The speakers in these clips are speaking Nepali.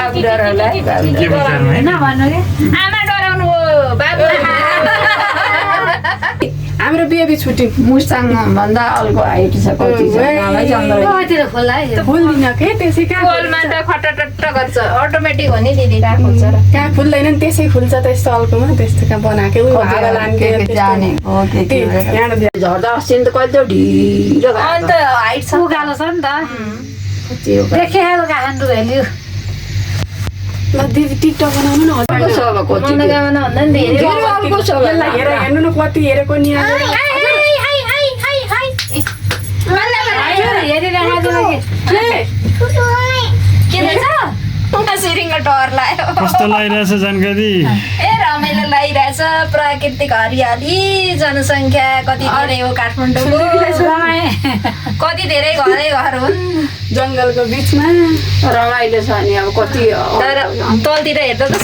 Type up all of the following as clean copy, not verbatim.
बाबु डराउला आमा डराउनु हो बाबु हाम्रो बेबी छुट्टी मुस्ताङ भन्दा अल्को हाइट छ कति छ मलाई कतिर खोला है खोल्दिन के त्यसै कहाँ कोलमा त खटटट गर्छ अटोमेटिक हो नि दिदी कहाँ खोल्छ र कहाँ खुल्दैन नि त्यसै खुल्छ त्यस्तो अल्कोमा त्यस्तो कहाँ बनाएको हावा लान्के जाने हो के झर्दा अस्ति त कहिले ढिलो अन्त हाइट छ उकालो छ नि त देखे काठमाडौँ भेल्यु ल दिदी टिकटक बनाउनु न अर्को छ अब कति मनोकामना भन्दा नि धेरै अर्को छ यसलाई हेर हेर्नु न कति हेरेको नि के रहेछ सिरिङ डर लाग्यो कस्तो लागिरहेछ जानकारी ए रमाइलो लागिरहेछ प्राकृतिक हरियाली जनसङ्ख्या कति धेरै हो काठमाडौँको कति धेरै घरै घर हुन् जङ्गलको बिचमा रमाइलो छ नि अब कति तर तलतिर हेर्दा त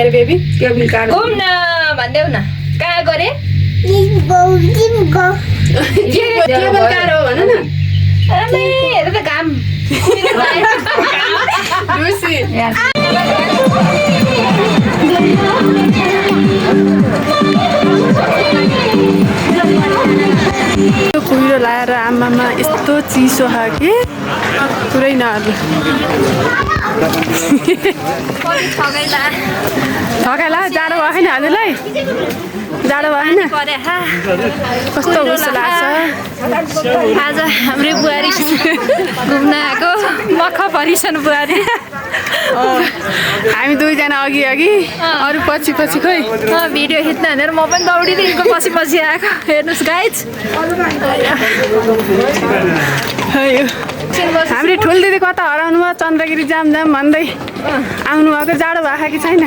बेबी घुम्न भन्देऊ न कहाँ गरे केबल कार हो भन न हेर त घाम कुहिरो लाएर आमामा यस्तो चिसो छ कि पुरै नहाल्नु थकाइला जाडो भयो नि हजुरलाई जाडो भएन कस्तो गुस्सा लाग्छ आज हाम्रो बुहारी घुम्न आएको मख परिछन् बुहारी हामी दुईजना अघि अघि अरू पछि पछि खोइ भिडियो खिच्न भनेर म पनि दौडिदिएको पछि पछि आएको हेर्नुहोस् गाइज हाम्रो ठुल दिदी कता हराउनु भयो चन्द्रगिरी जाम जाम भन्दै आउनु भएको जाडो भएको कि छैन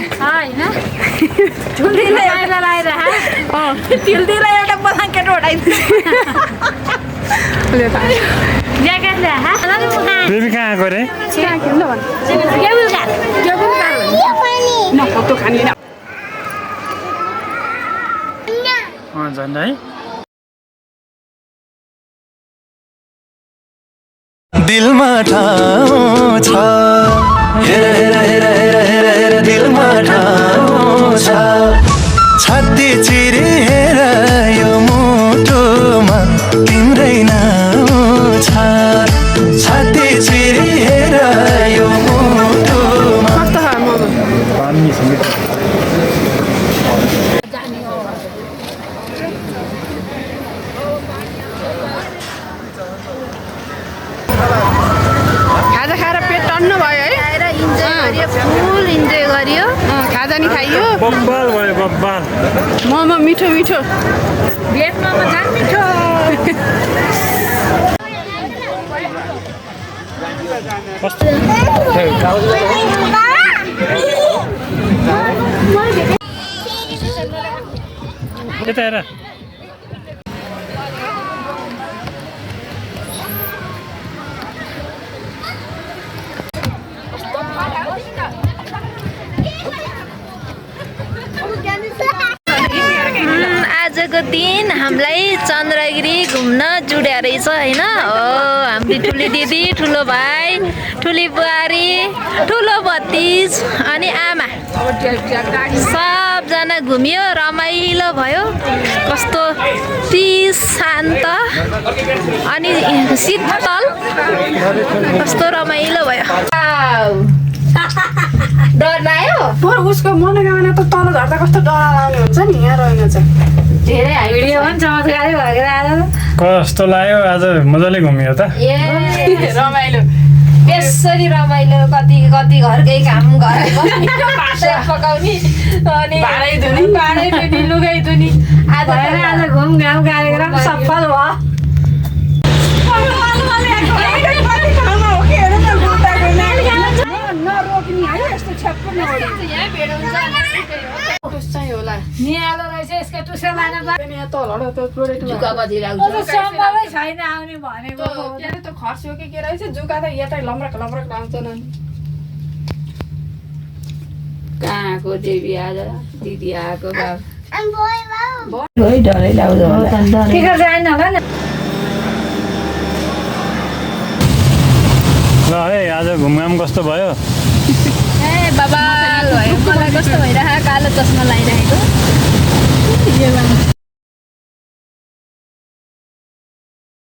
तिलदिलाई एउटा बलाङ्केट उठाइदिन्छ बेबी कहाँ आएको रे झन्डा है दिलमा ठाउँ छ हेर हेर हेर हेर हेर हेर दिलमा ठाउँ छ छाती चिरी हेर यो मुटुमा तिम्रै नाउँ छ छाती चिरी हेर यो मुटुमा खाजा खाएर पेट टन्न भयो है फुल इन्जोय गरियो खाजा नि खाइयो बब्बाल भयो बब्बाल मोमो मिठो मिठो भेटमा झन् मिठो यता हेर आजको दिन हामीलाई चन्द्रगिरी घुम्न जुड्या रहेछ होइन हाम्रो ठुली दिदी ठुलो भाइ ठुली बुहारी ठुलो भतिज अनि आमा सबजना घुमियो रमाइलो भयो कस्तो पिस शान्त अनि शीतल कस्तो रमाइलो भयो डर लाग्यो उसको मनोकामना त तल झर्दा कस्तो डराउने हुन्छ नि यहाँ रहेन चाहिँ धेरै भिडियो पनि चमत्कारै भएर आएर कस्तो लाग्यो आज मजाले घुमियो त रमाइलो बेसरी रमाइलो कति कति घरकै काम गरेको भाषा पकाउने अनि भाँडै धुनी लुगाइ धुनी आज आज घुमघाम कार्यक्रम सफल भयो नरोक्ने है यस्तो छ्याप्प नहोडी यहाँ भेट हुन्छ चाहिँ होला निहालो रहेछ यसको टुसा लान यहाँ तलबाट त प्रोडक्ट जुका कति लाग्छ सम्भवै छैन आउने भनेको के अरे त्यो खर्स्यो कि के रहेछ जुका त यतै लम्रक लाउँछ न कहाँको देवी आज दिदी आएको बाबा है डरै लाग्छ होला टिका जाएन होला नि ल है आज घुमघाम कस्तो भयो ए बाबा भयो मलाई कस्तो भइरहेको कालो चस्मा लगाइरहेको